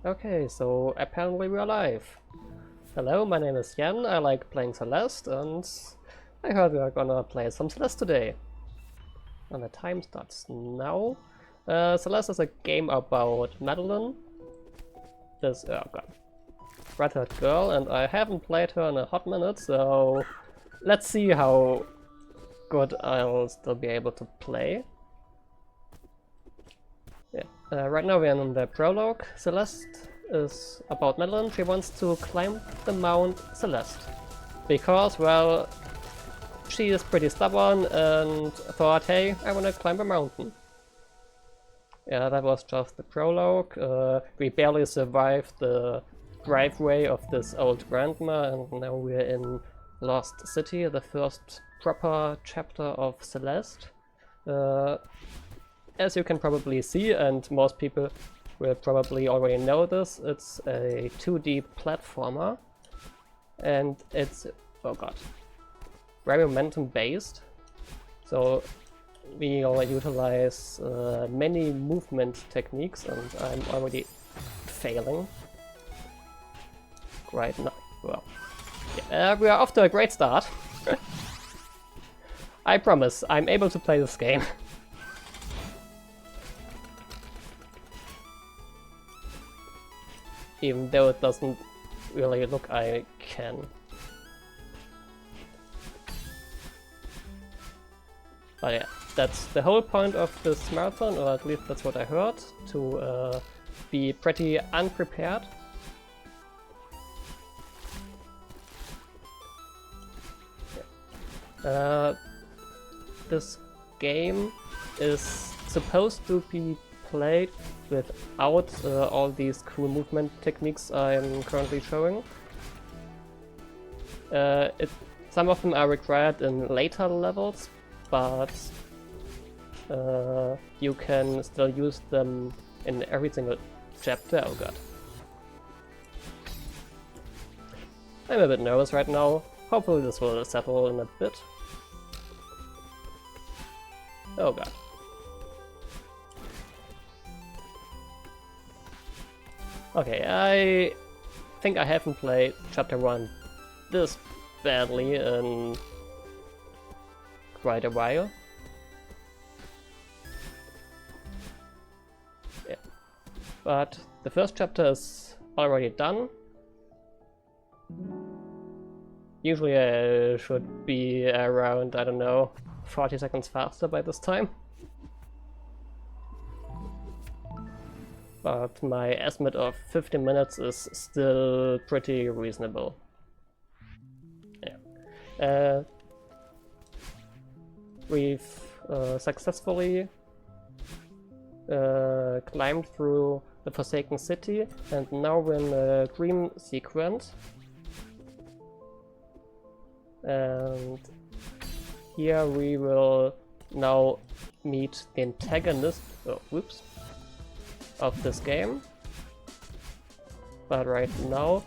Okay, so apparently we're live. Hello, my name is Yen, I like playing Celeste, and I heard we are gonna play some Celeste today. And the time starts now. Celeste is a game about Madeline, this red-haired girl, and I haven't played her in a hot minute, so let's see how good I'll still be able to play. Yeah. Right now we're in the prologue. Celeste is about Madeline. She wants to climb the Mount Celeste because, well, she is pretty stubborn and thought, hey, I want to climb a mountain. Yeah, that was just the prologue. We barely survived the driveway of this old grandma, and now we're in Lost City, the first proper chapter of Celeste. As you can probably see, and most people will probably already know this, it's a 2D platformer, and it's, oh god, very momentum based. So we'll utilize many movement techniques, and I'm already failing right now. Well, yeah, we are off to a great start. I promise, I'm able to play this game. Even though it doesn't really look I can. But yeah, that's the whole point of this marathon, or at least that's what I heard, to be pretty unprepared. Yeah. This game is supposed to be played without all these cool movement techniques I'm currently showing. Some of them are required in later levels, but you can still use them in every single chapter. Oh god. I'm a bit nervous right now. Hopefully this will settle in a bit. Oh god. Okay, I think I haven't played chapter 1 this badly in quite a while. Yeah. But the first chapter is already done. Usually I should be around, I don't know, 40 seconds faster by this time. But my estimate of 15 minutes is still pretty reasonable. Yeah. We've successfully climbed through the Forsaken City, and now we're in a dream sequence. And here we will now meet the antagonist. Oh, whoops. Of this game, but right now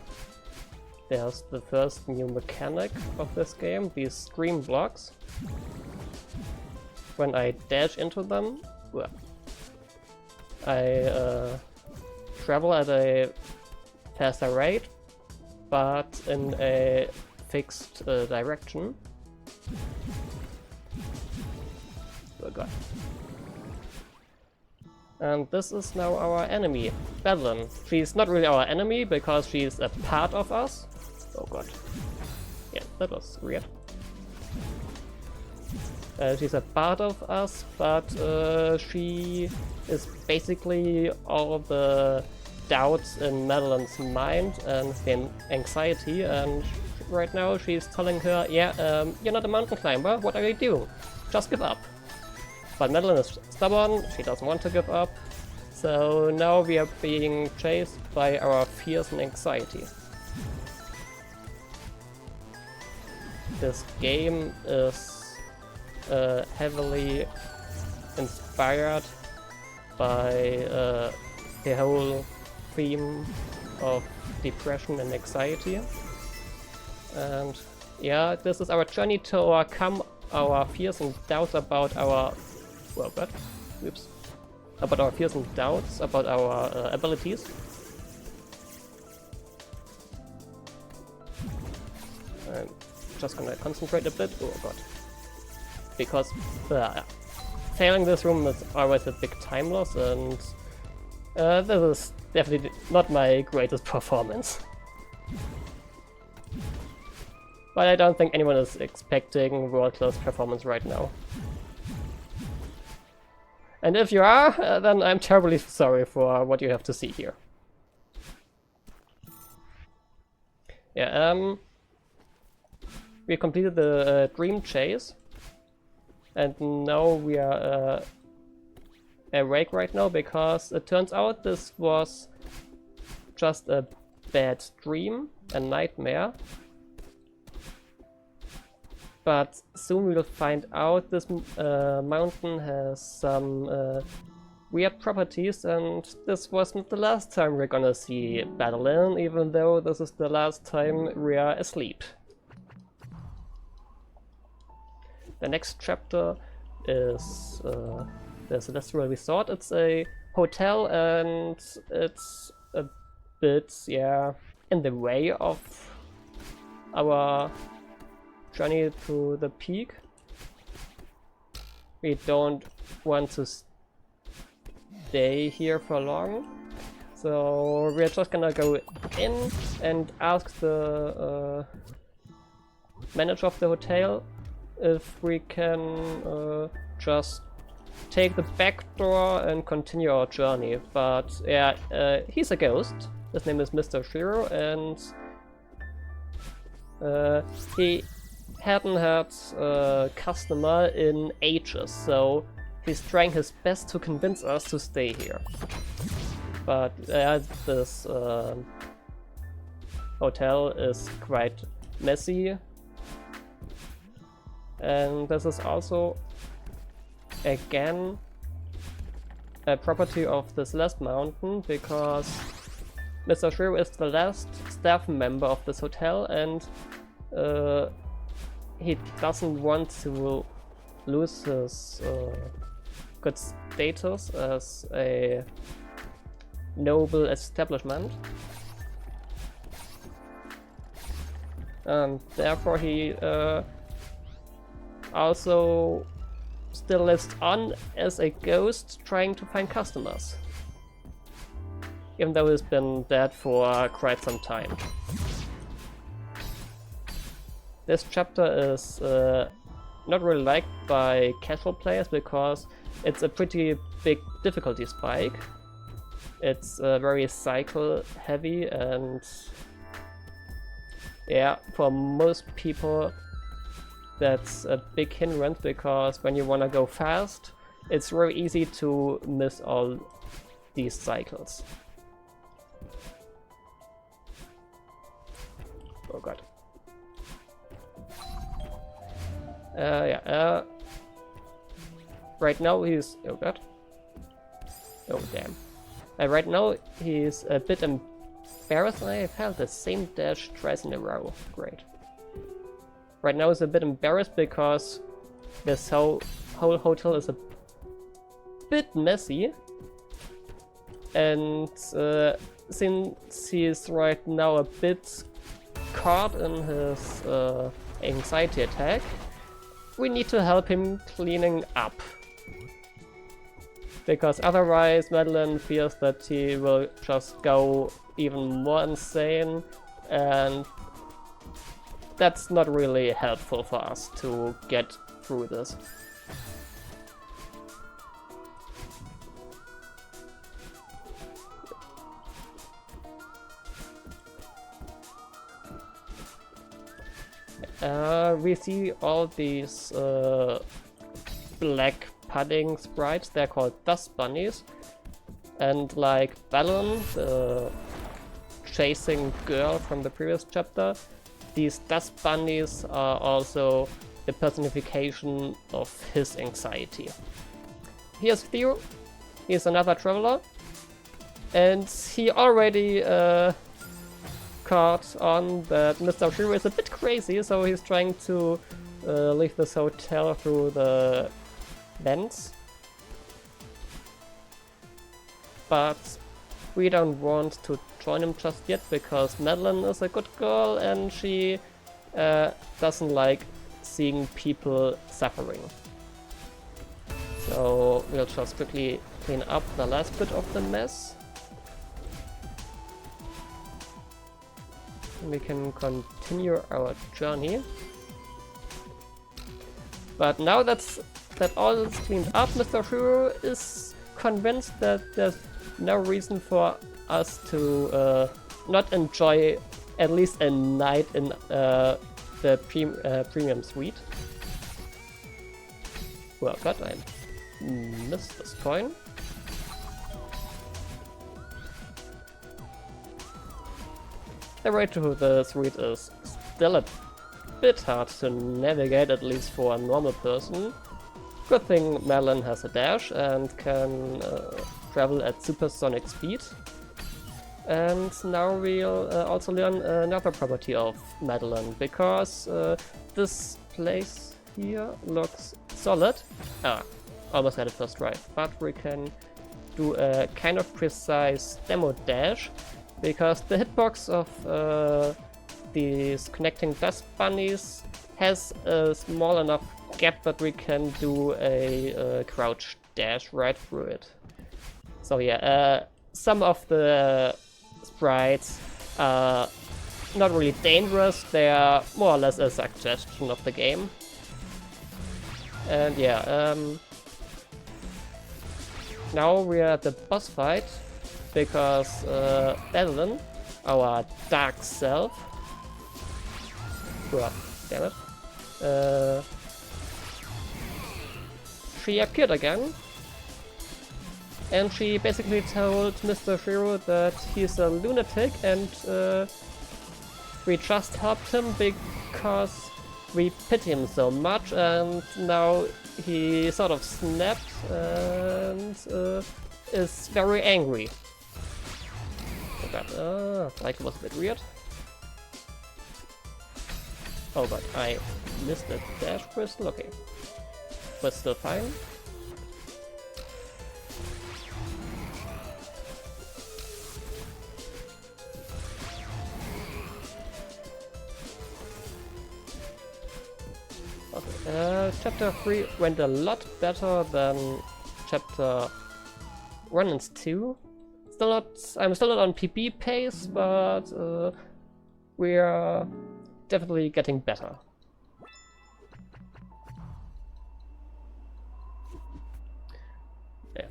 there's the first new mechanic of this game, these stream blocks. When I dash into them, well, I travel at a faster rate, but in a fixed direction. Oh god. And this is now our enemy, Madeline. She's not really our enemy because she's a part of us. Oh god. Yeah, that was weird. She's a part of us, but she is basically all the doubts in Madeline's mind and the anxiety, and right now she's telling her, yeah, you're not a mountain climber, what are you doing? Just give up. But Madeline is stubborn, she doesn't want to give up, so now we are being chased by our fears and anxiety. This game is heavily inspired by the whole theme of depression and anxiety. And yeah, this is our journey to overcome our fears and doubts about our about our fears and doubts about our abilities. just gonna concentrate a bit. Oh god. Because failing this room is always a big time loss, and this is definitely not my greatest performance. But I don't think anyone is expecting world-class performance right now. And if you are, then I'm terribly sorry for what you have to see here. Yeah, we completed the dream chase, and now we are awake right now because it turns out this was just a bad dream, a nightmare. But soon we will find out this mountain has some weird properties, and this wasn't the last time we're gonna see Madeline, even though this is the last time we are asleep. The next chapter is the Celestial Resort. It's a hotel, and it's a bit, yeah, in the way of our journey to the peak. We don't want to stay here for long, so we're just gonna go in and ask the manager of the hotel if we can just take the back door and continue our journey. But yeah, he's a ghost. His name is Mr. Shiro, and he hadn't had a customer in ages, so he's trying his best to convince us to stay here. But this hotel is quite messy, and this is also again a property of the Celeste Mountain, because Mr. Shiro is the last staff member of this hotel, and he doesn't want to lose his good status as a noble establishment, and therefore he also still lives on as a ghost, trying to find customers, even though he's been dead for quite some time. This chapter is not really liked by casual players because it's a pretty big difficulty spike. It's very cycle heavy, and yeah, for most people that's a big hindrance, because when you want to go fast, it's very easy to miss all these cycles. Oh god. Right now he's... oh god. Oh damn. Right now he's a bit embarrassed. I have had the same dash twice in a row. Great. Right now he's a bit embarrassed because this whole hotel is a bit messy. And since he's right now a bit caught in his anxiety attack, we need to help him cleaning up. Because otherwise Madeline fears that he will just go even more insane, and that's not really helpful for us to get through this. We see all these black pudding sprites. They're called dust bunnies, and like Ballon, the chasing girl from the previous chapter, these dust bunnies are also the personification of his anxiety. Here's Theo. He's another traveler, and he already caught on that Mr. Shiro is a bit crazy, so he's trying to leave this hotel through the vents. But we don't want to join him just yet, because Madeline is a good girl and she doesn't like seeing people suffering. So we'll just quickly clean up the last bit of the mess. And we can continue our journey. But now that all is cleaned up, Mr. Shiro is convinced that there's no reason for us to not enjoy at least a night in the premium suite. Well, God, I missed this coin. The way to the suite is still a bit hard to navigate, at least for a normal person. Good thing Madeline has a dash and can travel at supersonic speed. And now we'll also learn another property of Madeline, because this place here looks solid. Almost had it first try, but we can do a kind of precise demo dash, because the hitbox of these connecting dust bunnies has a small enough gap that we can do a crouch dash right through it. So yeah, some of the sprites are not really dangerous, they are more or less a suggestion of the game. And yeah, now we are at the boss fight, because Madeline, our dark self, damn it, she appeared again, and she basically told Mr. Shiro that he's a lunatic, and we just helped him because we pity him so much, and now he sort of snapped and is very angry. Oh god, like it was a bit weird. Oh god, I missed the dash crystal, okay. But still fine. Okay, chapter 3 went a lot better than chapter 1 and 2. I'm still not on PB pace, but we are definitely getting better. Yeah.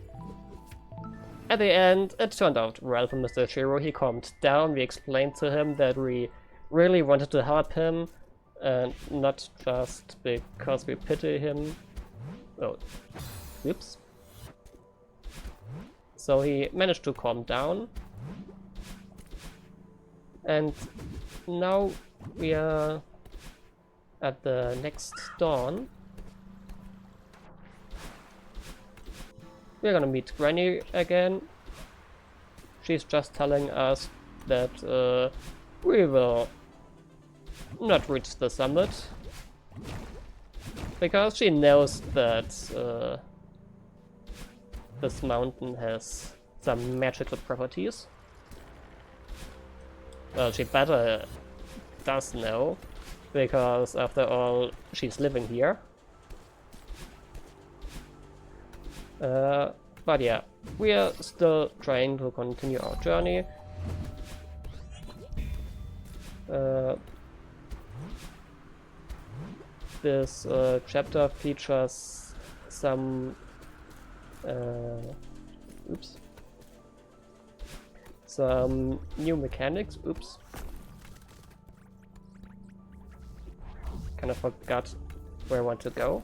At the end, it turned out well for Mr. Shiro. He calmed down. We explained to him that we really wanted to help him, and not just because we pity him. Oh, oops. So he managed to calm down. And now we are at the next dawn. We're gonna meet Granny again. She's just telling us that we will not reach the summit, because she knows that this mountain has some magical properties. Well, she better does know, because after all, she's living here. But yeah, we are still trying to continue our journey. This chapter features some some new mechanics. Oops. Kind of forgot where I want to go.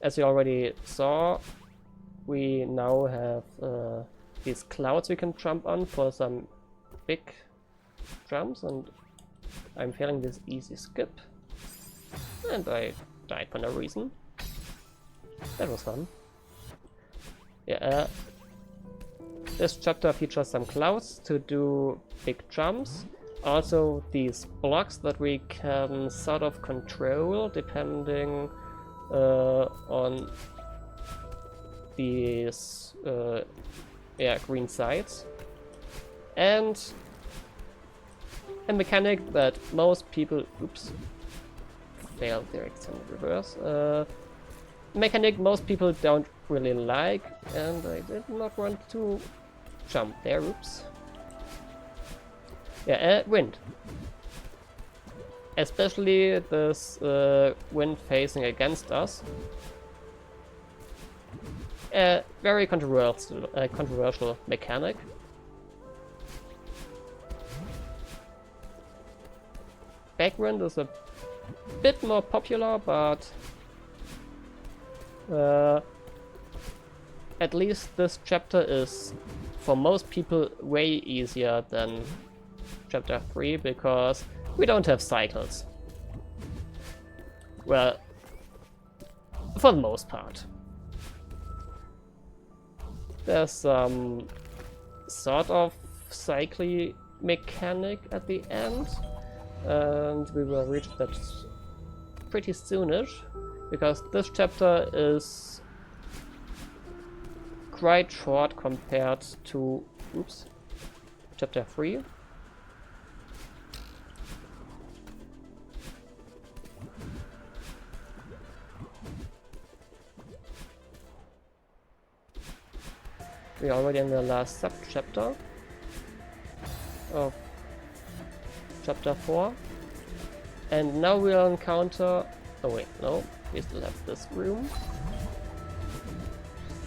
As you already saw, we now have these clouds we can jump on for some big jumps, and I'm failing this easy skip. And I died for no reason. That was fun. Yeah, this chapter features some clouds to do big jumps. Also these blocks that we can sort of control depending on these green sides. And a mechanic that most people, oops, failed their extended reverse. Mechanic most people don't really like, and I did not want to jump there, oops. Yeah, wind. Especially this wind facing against us. A very controversial mechanic. Backwind is a bit more popular, but at least this chapter is for most people way easier than chapter 3 because we don't have cycles. Well, for the most part. There's some sort of cycling mechanic at the end, and we will reach that pretty soonish, because this chapter is quite short compared to, oops, chapter 3. We are already in the last sub-chapter of chapter 4. And now we'll encounter... Oh wait, no, we still have this room.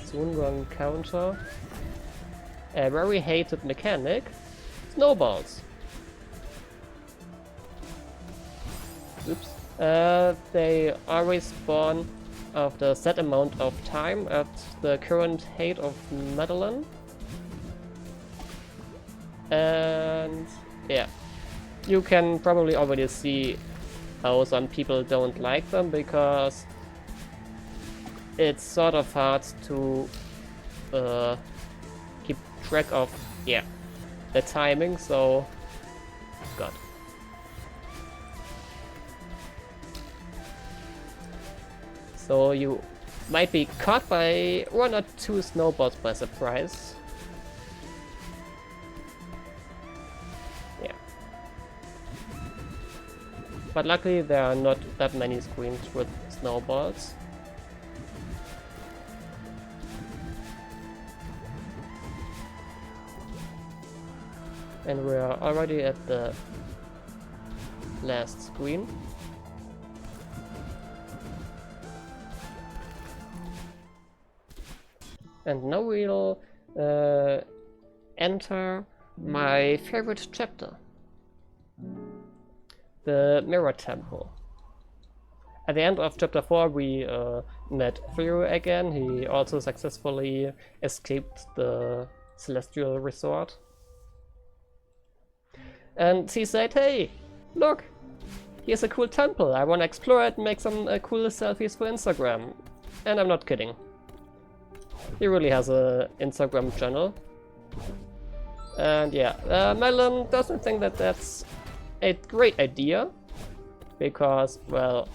Soon we'll encounter a very hated mechanic, snowballs. Oops. They always spawn after a set amount of time at the current height of Madeline. And yeah, you can probably already see how some people don't like them, because it's sort of hard to keep track of, yeah, the timing, so God. So you might be caught by one or two snowballs by surprise. Yeah. But luckily there are not that many screens with snowballs. And we are already at the last screen. And now we'll enter my favorite chapter, the Mirror Temple. At the end of chapter 4 we met Theo again. He also successfully escaped the Celestial Resort. And he said, hey, look, here's a cool temple, I wanna explore it and make some cool selfies for Instagram. And I'm not kidding. He really has an Instagram channel. And yeah, Madeline doesn't think that that's a great idea, because, well,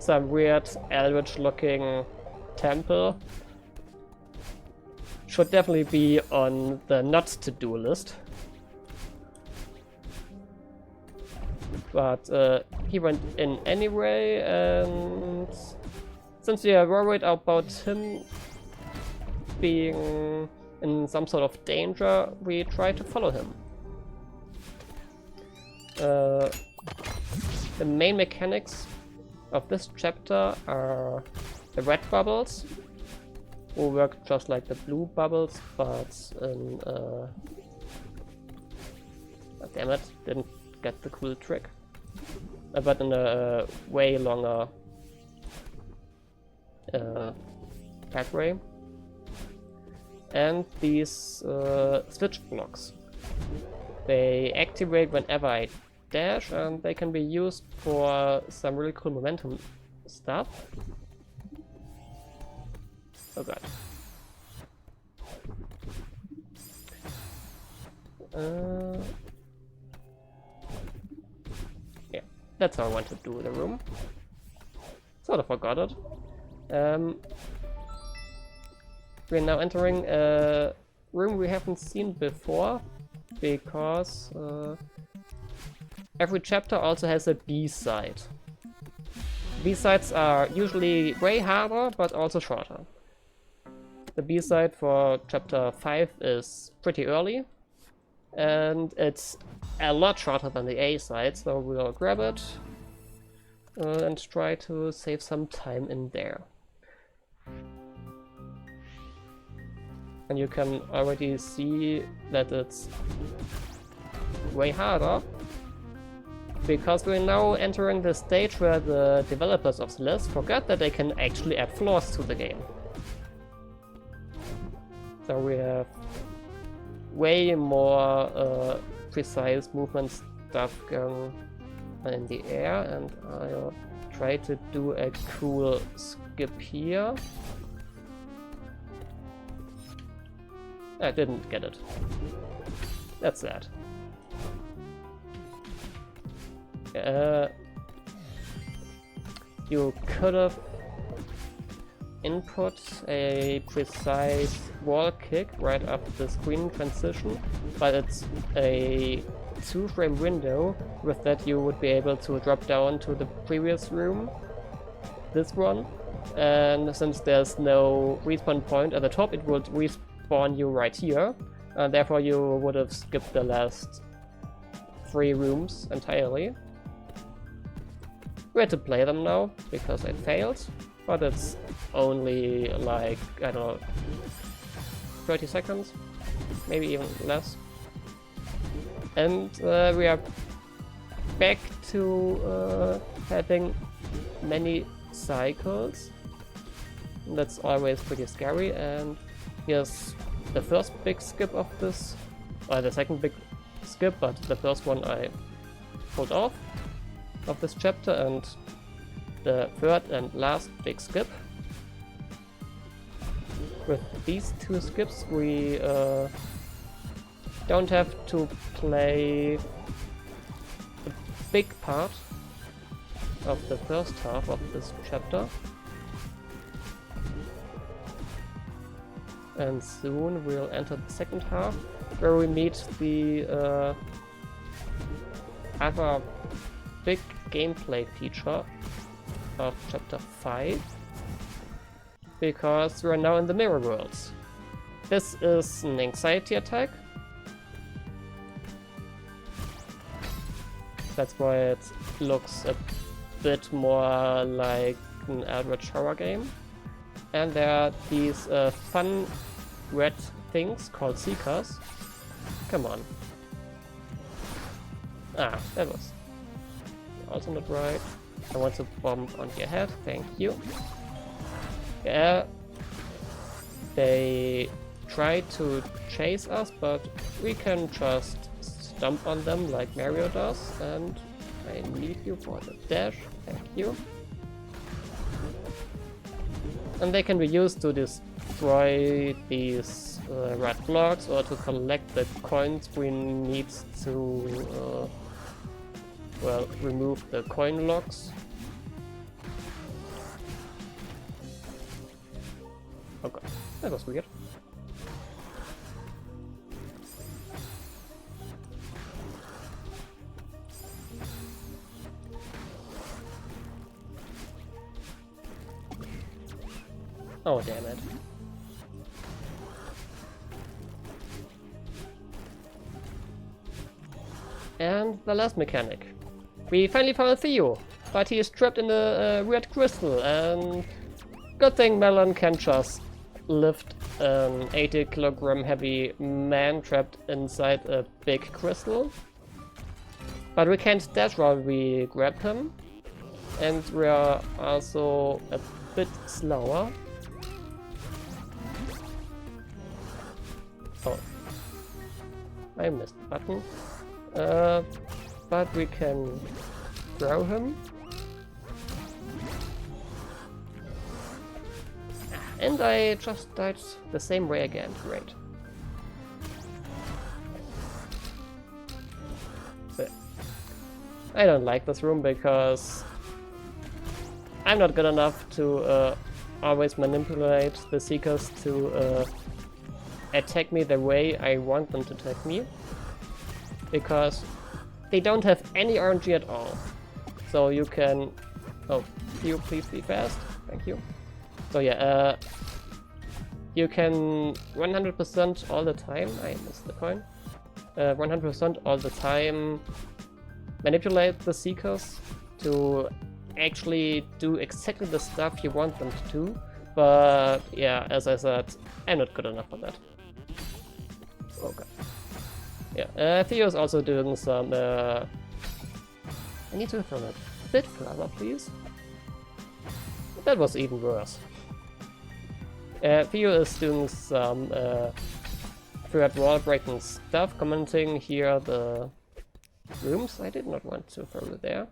some weird eldritch looking temple should definitely be on the not to do list. But he went in anyway, and since we are worried about him being in some sort of danger, we try to follow him. The main mechanics of this chapter are the red bubbles, who work just like the blue bubbles, but in oh, damn it, didn't get the cool trick. But in a way longer pathway. And these switch blocks. They activate whenever I dash, and they can be used for some really cool momentum stuff. Oh god. Yeah, that's how I want to do the room. Sort of forgot it. We're now entering a room we haven't seen before, because every chapter also has a B-side. B-sides are usually way harder, but also shorter. The B-side for chapter 5 is pretty early, and it's a lot shorter than the A-side, so we'll grab it and try to save some time in there. And you can already see that it's way harder, because we're now entering the stage where the developers of Celeste forgot that they can actually add floors to the game. So we have way more precise movement stuff going in the air, and I'll try to do a cool skip here. I didn't get it. That's sad. You could have input a precise wall kick right after the screen transition, but it's a 2-frame window. With that you would be able to drop down to the previous room, this one, and since there's no respawn point at the top, it would respawn you right here, and therefore you would have skipped the last 3 rooms entirely. We had to play them now because I failed, but it's only like, I don't know, 30 seconds, maybe even less. And we are back to having many cycles. That's always pretty scary, and here's the first big skip of this, or the second big skip, but the first one I pulled off of this chapter, and the third and last big skip. With these 2 skips we don't have to play the big part of the first half of this chapter. And soon we'll enter the second half, where we meet the other big gameplay feature of chapter 5, because we're now in the mirror worlds. This is an anxiety attack. That's why it looks a bit more like an Eldritch horror game. And there are these fun red things called Seekers. Come on. Ah, that was also not right. I want to bomb on your head, thank you. Yeah, they try to chase us, but we can just stomp on them like Mario does, and I need you for the dash, thank you. And they can be used to destroy these red blocks, or to collect the coins we need to well, remove the coin locks. Oh god, that was weird. Oh damn it. And the last mechanic. We finally found Theo, but he is trapped in a weird crystal, and good thing Melon can just lift an 80-kilogram heavy man trapped inside a big crystal. But we can't dash while we grab him, and we are also a bit slower. Oh, I missed the button. But we can throw him. And I just died the same way again, great. But I don't like this room because I'm not good enough to always manipulate the Seekers to attack me the way I want them to attack me. because they don't have any RNG at all. So you can... Oh, you please be fast. Thank you. So yeah, you can 100% all the time, I missed the point, 100% all the time manipulate the Seekers to actually do exactly the stuff you want them to do. But yeah, as I said, I'm not good enough for that. Okay. Yeah, Theo is also doing some... I need to throw that a bit further, please. That was even worse. Theo is doing some third wall breaking stuff, commenting here the rooms. I did not want to throw it there.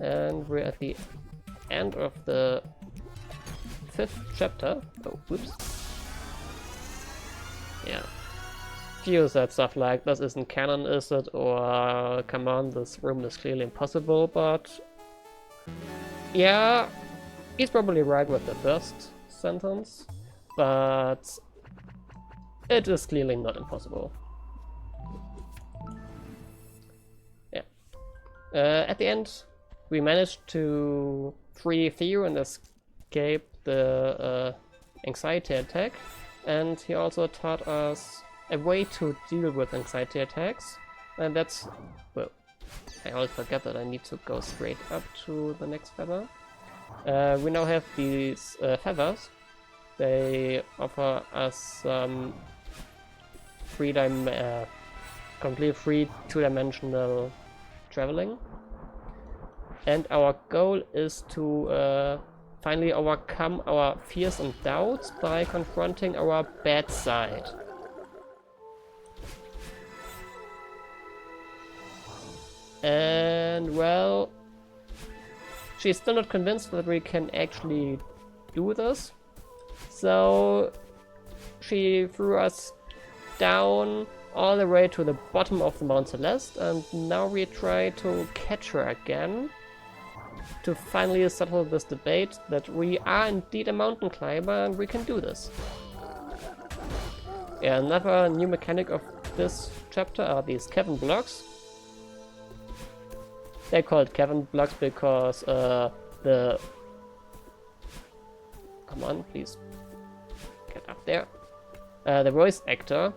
And we're at the end of the 5th chapter. Oh, whoops. Yeah. Theo said stuff like, this isn't canon, is it? Or, come on, this room is clearly impossible, but... Yeah, he's probably right with the first sentence, but it is clearly not impossible. Yeah. At the end, we managed to free Theo and escape the anxiety attack, and he also taught us a way to deal with anxiety attacks, and that's... well, I always forget that I need to go straight up to the next feather. We now have these feathers. They offer us complete free two-dimensional traveling. And our goal is to finally overcome our fears and doubts by confronting our bad side. And well, she's still not convinced that we can actually do this. So she threw us down all the way to the bottom of the Mount Celeste, and now we try to catch her again to finally settle this debate that we are indeed a mountain climber and we can do this. Yeah, another new mechanic of this chapter are these cavern blocks. They're called cavern blocks because the... Come on, please. Get up there. The voice actor,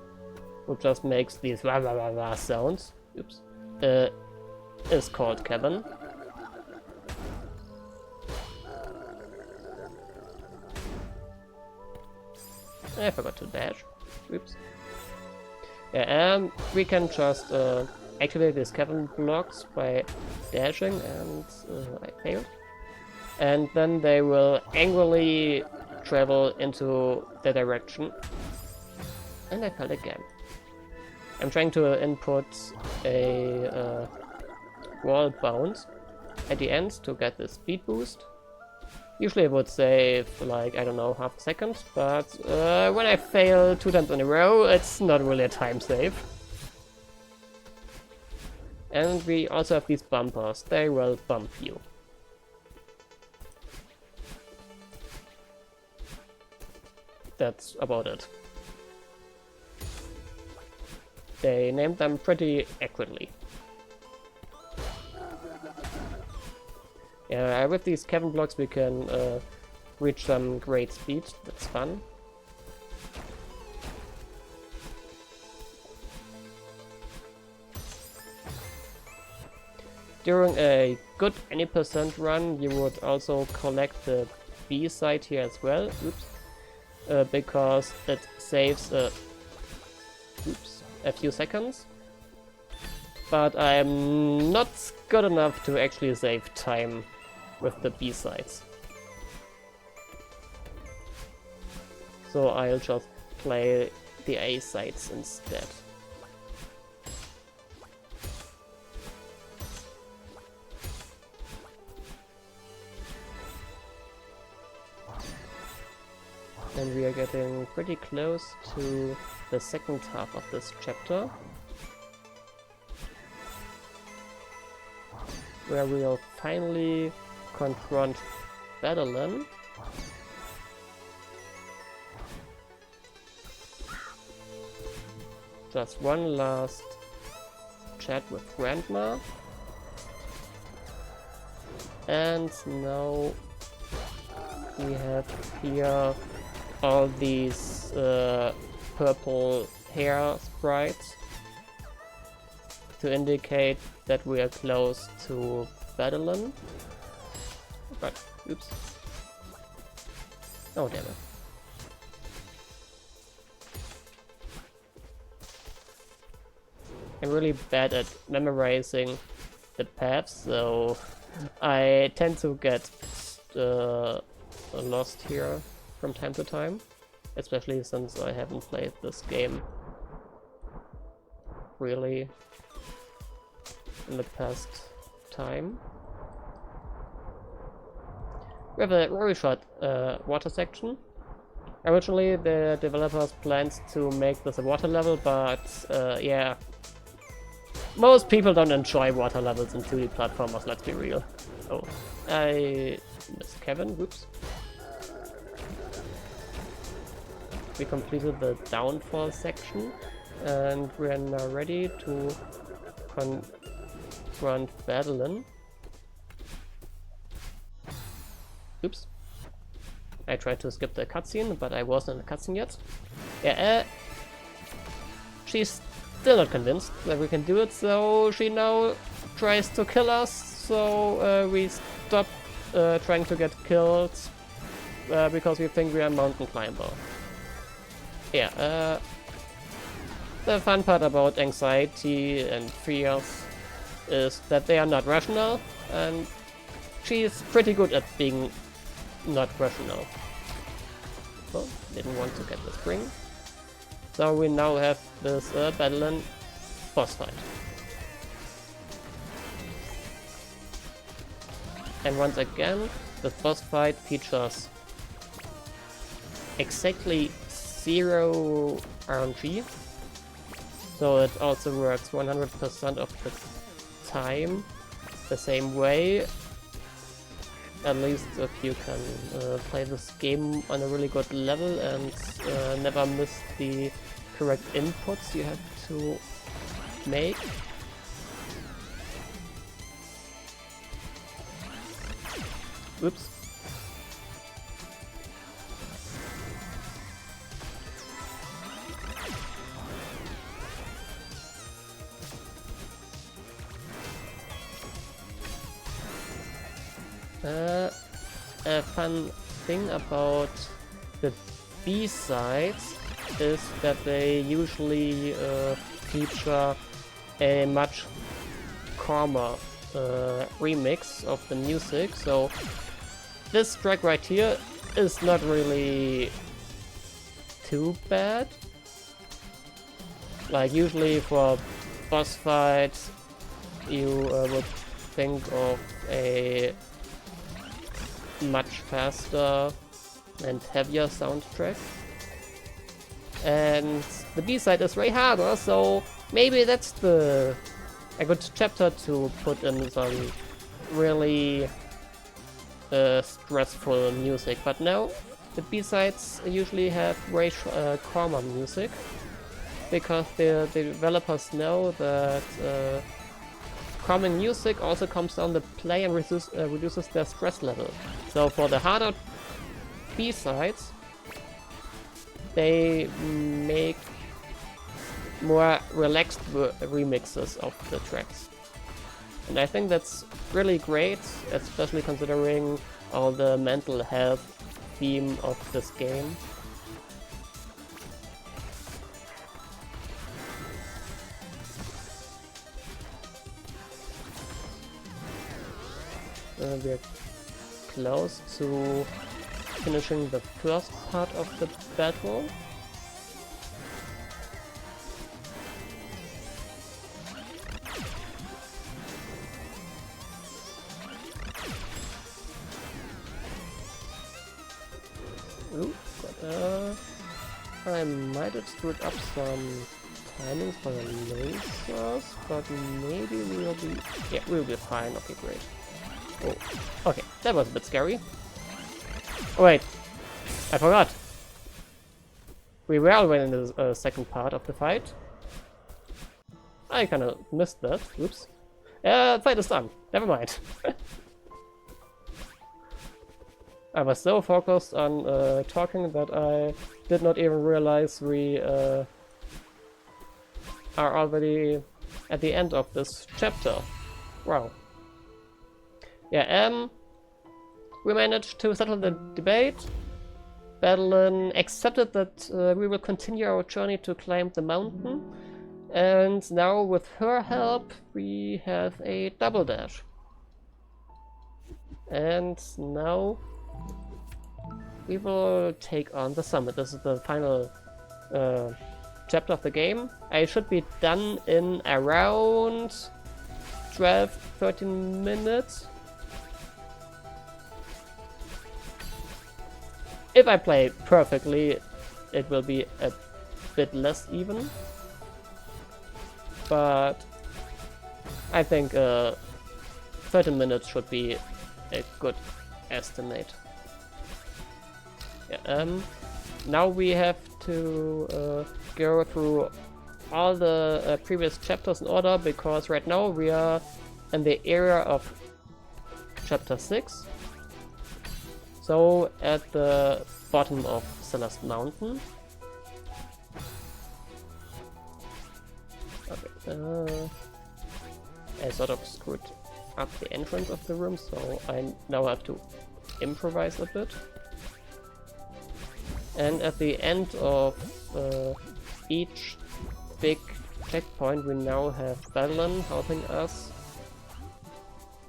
who just makes these wah wah wah wah sounds, oops, is called Kevin. I forgot to dash. Oops. Yeah, we can just activate these cavern blocks by dashing, and I failed. And then they will angrily travel into the direction. And I failed again. I'm trying to input a wall bounce at the end to get the speed boost. Usually I would save like, I don't know, half a second, but when I fail 2 times in a row, it's not really a time save. And we also have these bumpers, they will bump you. That's about it. They named them pretty accurately. Yeah, with these cavern blocks we can reach some great speed, that's fun. During a good any percent run you would also collect the B side here as well, oops, because it saves a few seconds. But I'm not good enough to actually save time with the B-sides. So I'll just play the A-sides instead. And we are getting pretty close to the second half of this chapter, where we'll finally confront Battleon. just one last chat with Grandma. And now we have here all these purple hair sprites to indicate that we are close to Babylon. But, oops. Oh, damn it. I'm really bad at memorizing the paths, so I tend to get lost here from time to time, especially since I haven't played this game really in the past time. We have a very short water section. Originally the developers planned to make this a water level, but yeah, most people don't enjoy water levels in 2D platformers, let's be real. Oh, I missed Kevin, whoops. We completed the downfall section, and we are now ready to confront Babylon. Oops. I tried to skip the cutscene, but I wasn't in the cutscene yet. Yeah, she's still not convinced that we can do it, so she now tries to kill us, so we stop trying to get killed because we think we are a mountain climber. Yeah, the fun part about anxiety and fears is that they are not rational, and she's pretty good at being not rational. Oh, didn't want to get the spring. So we now have this Babylon boss fight. And once again, the boss fight features exactly 0 RNG. So it also works 100% of the time the same way. At least if you can play this game on a really good level and never miss the correct inputs you have to make. Oops. A fun thing about the B-sides is that they usually feature a much calmer remix of the music, so this track right here is not really too bad. Like usually for boss fights you would think of a much faster and heavier soundtrack, and the B-side is way harder, so maybe that's a good chapter to put in some really stressful music. But now the B-sides usually have way calmer music, because the developers know that calming music also calms down the play and reduces their stress level. So for the harder B-sides, they make more relaxed remixes of the tracks. And I think that's really great, especially considering all the mental health theme of this game. We're close to finishing the first part of the battle. Ooh, I might have screwed up some timings for the lasers, but maybe we'll be fine. Okay, great. Oh, okay, that was a bit scary. Oh wait, I forgot. We were already in the second part of the fight. I kinda missed that. Oops. Fight is done. Never mind. I was so focused on talking that I did not even realize we are already at the end of this chapter. Wow. Yeah, we managed to settle the debate. Madeline accepted that we will continue our journey to climb the mountain. And now with her help, we have a double dash. And now we will take on the summit. This is the final chapter of the game. I should be done in around 12-13 minutes. If I play perfectly, it will be a bit less even. But I think 13 minutes should be a good estimate. Yeah, now we have to go through all the previous chapters in order, because right now we are in the area of chapter 6. So at the bottom of Celeste Mountain. Okay, I sort of screwed up the entrance of the room, so I now have to improvise a bit. And at the end of each big checkpoint we now have Madeline helping us.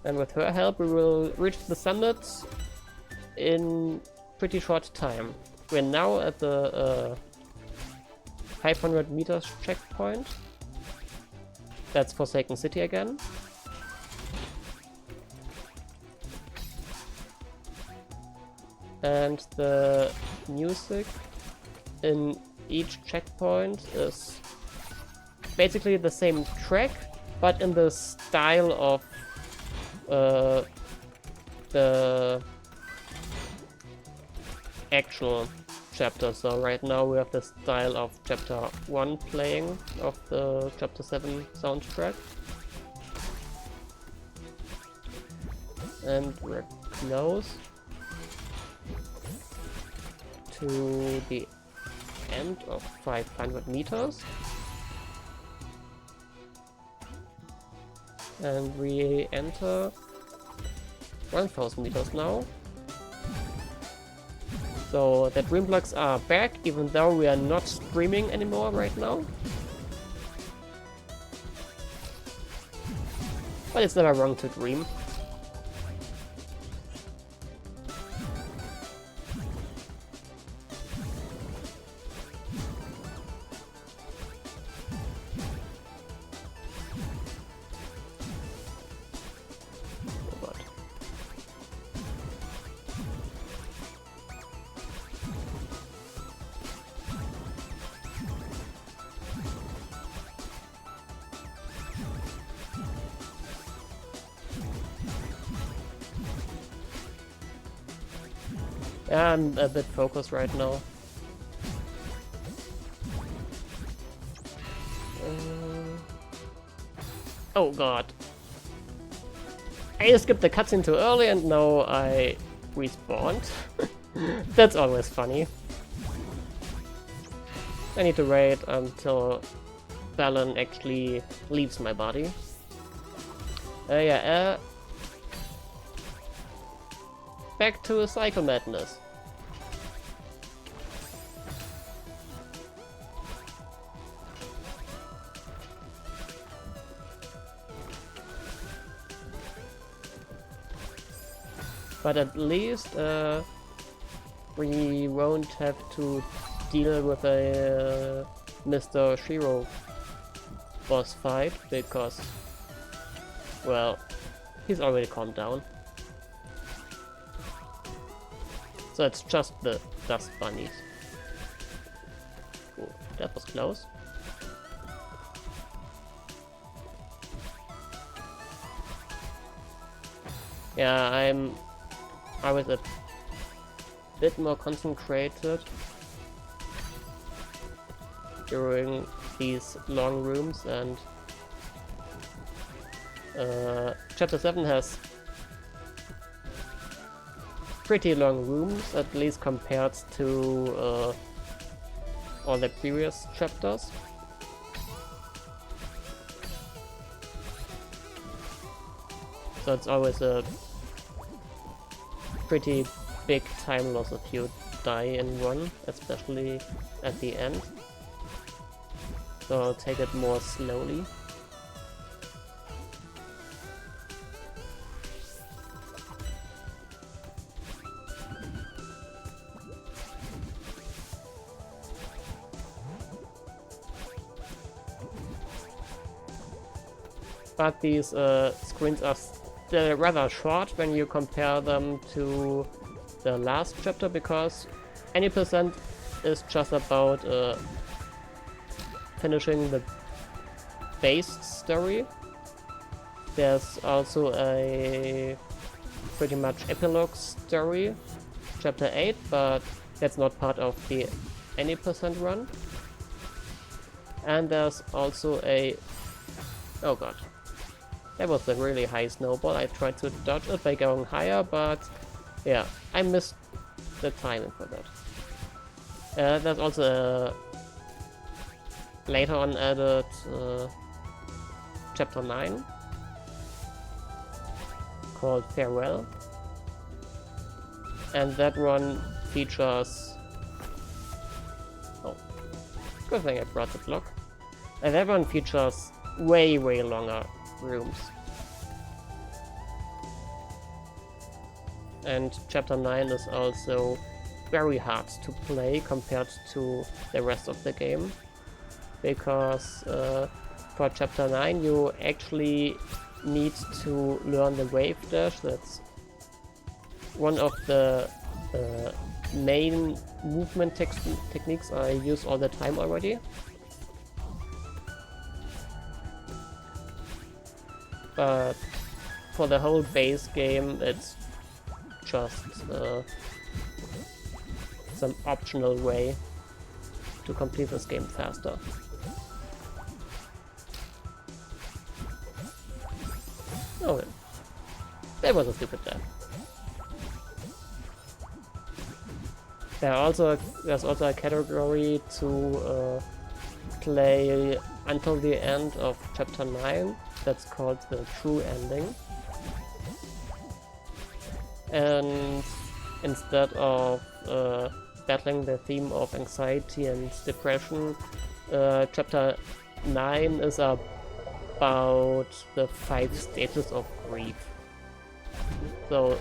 And with her help we will reach the summit in pretty short time. We're now at the 500 meters checkpoint. That's Forsaken City again. And the music in each checkpoint is basically the same track, but in the style of the actual chapter. So right now we have the style of chapter 1 playing of the chapter 7 soundtrack. And we're close to the end of 500 meters. And we enter 1000 meters now. So the dream blocks are back, even though we are not streaming anymore right now. But it's never wrong to dream. Yeah, I'm a bit focused right now. Oh god. I skipped the cutscene too early and now I respawned. That's always funny. I need to wait until Balin actually leaves my body. Back to Cycle Madness. But at least we won't have to deal with a Mr. Shiro boss fight, because, well, he's already calmed down. So it's just the dust bunnies. Cool. That was close. Yeah, I was a bit more concentrated during these long rooms, and Chapter 7 has pretty long rooms, at least compared to all the previous chapters. So it's always a pretty big time loss if you die in one, especially at the end. So I'll take it more slowly. But these screens are still rather short when you compare them to the last chapter, because any percent is just about finishing the base story. There's also a pretty much epilogue story, chapter 8, but that's not part of the any percent run. And there's also a... oh god. That was a really high snowball. I tried to dodge it by going higher, but yeah, I missed the timing for that. There's also a later on added chapter 9 called Farewell, and that one features... oh, good thing I brought the block. And that one features way longer rooms. And chapter 9 is also very hard to play compared to the rest of the game, because for chapter 9 you actually need to learn the wave dash. That's one of the main movement techniques I use all the time already. But for the whole base game, it's just some optional way to complete this game faster. Oh, that was a stupid jab. There's also a category to play until the end of chapter 9. That's called the true ending. And instead of battling the theme of anxiety and depression, chapter 9 is about the 5 stages of grief. So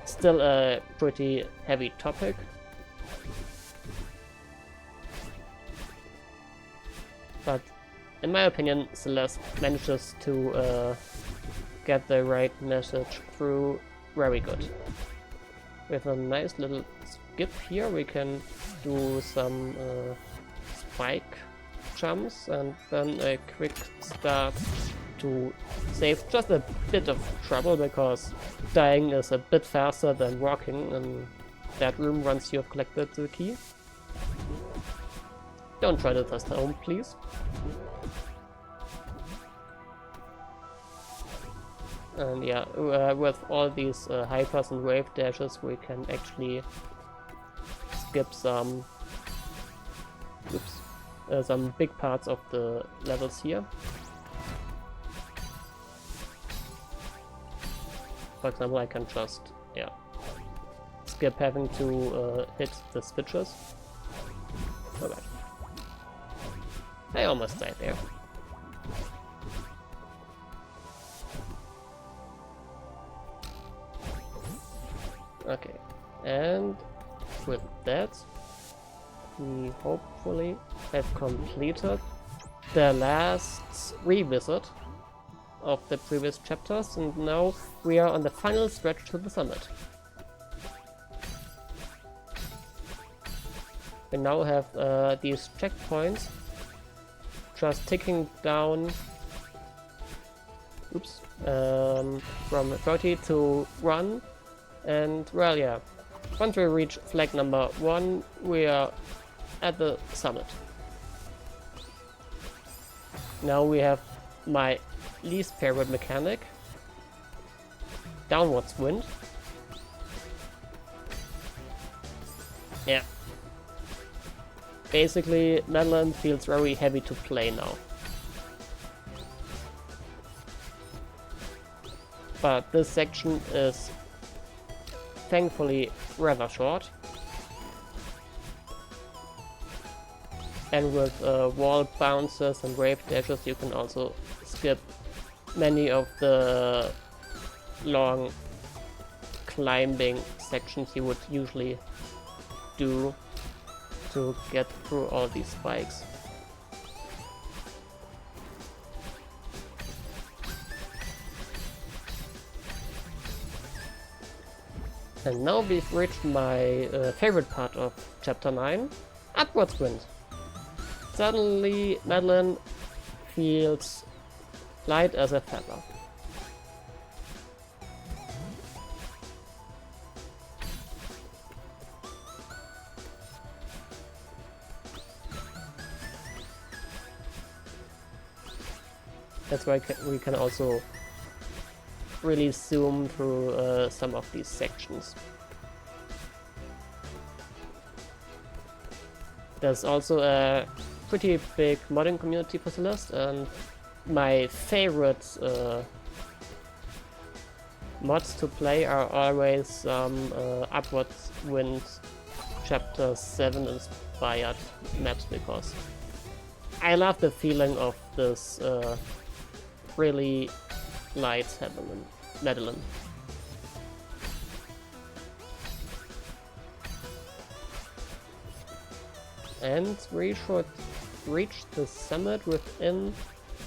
still a pretty heavy topic. But in my opinion, Celeste manages to get the right message through very good. With a nice little skip here, we can do some spike jumps and then a quick start to save just a bit of trouble, because dying is a bit faster than walking in that room once you've collected the key. Don't try to test home, please. And yeah, with all these hypers and wave dashes, we can actually skip some big parts of the levels here. For example, I can just skip having to hit the switches. Alright. I almost died there. Okay, and with that, we hopefully have completed the last revisit of the previous chapters, and now we are on the final stretch to the summit. We now have these checkpoints just ticking down from 30 to 1. And well, yeah, once we reach flag number 1, we are at the summit. Now we have my least favorite mechanic. Downwards wind. Yeah. Basically, Madeline feels very heavy to play now. But this section is thankfully rather short. And with wall bounces and wave dashes you can also skip many of the long climbing sections you would usually do to get through all these spikes. And now we've reached my favorite part of chapter 9, upwards wind. Suddenly Madeline feels light as a feather. That's why we can also really zoom through some of these sections. There's also a pretty big modding community for Celeste, and my favorite mods to play are always some Upwards Wind Chapter 7 inspired maps, because I love the feeling of this really light Madeline. And we should reach the summit within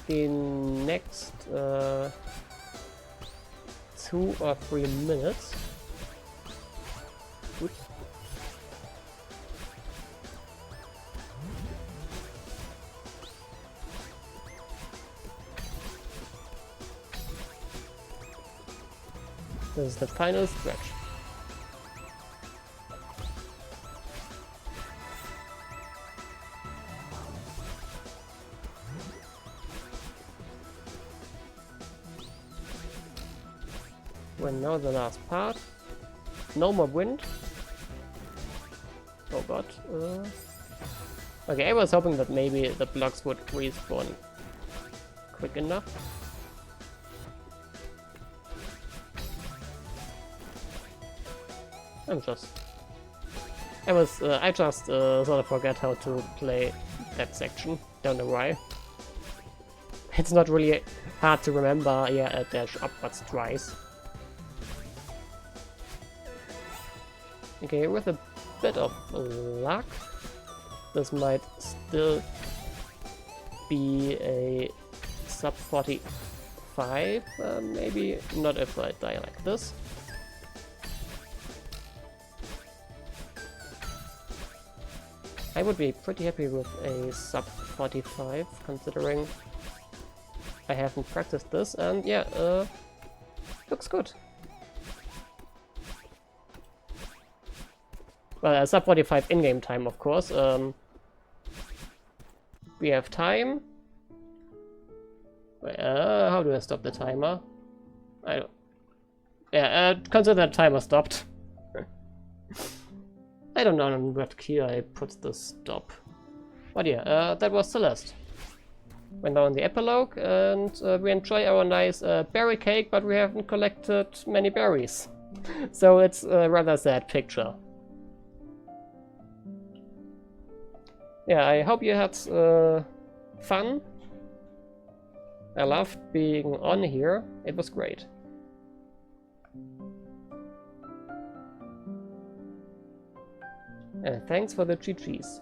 the next 2 or 3 minutes. Oops. This is the final stretch. Well, now the last part. No more wind. Oh god. Okay, I was hoping that maybe the blocks would respawn quick enough. I just sort of forget how to play that section. Don't know why. It's not really hard to remember. Yeah, dash upwards twice. Okay, with a bit of luck, this might still be a sub 45. Maybe not if I die like this. I would be pretty happy with a sub 45, considering I haven't practiced this, and yeah, looks good. Well, a sub 45 in-game time, of course. We have time. How do I stop the timer? I don't... Yeah, consider that timer stopped. I don't know on what key I put the stop. But yeah, that was Celeste. We're now in the epilogue, and we enjoy our nice berry cake, but we haven't collected many berries. So it's a rather sad picture. Yeah, I hope you had fun. I loved being on here. It was great. And thanks for the GGs.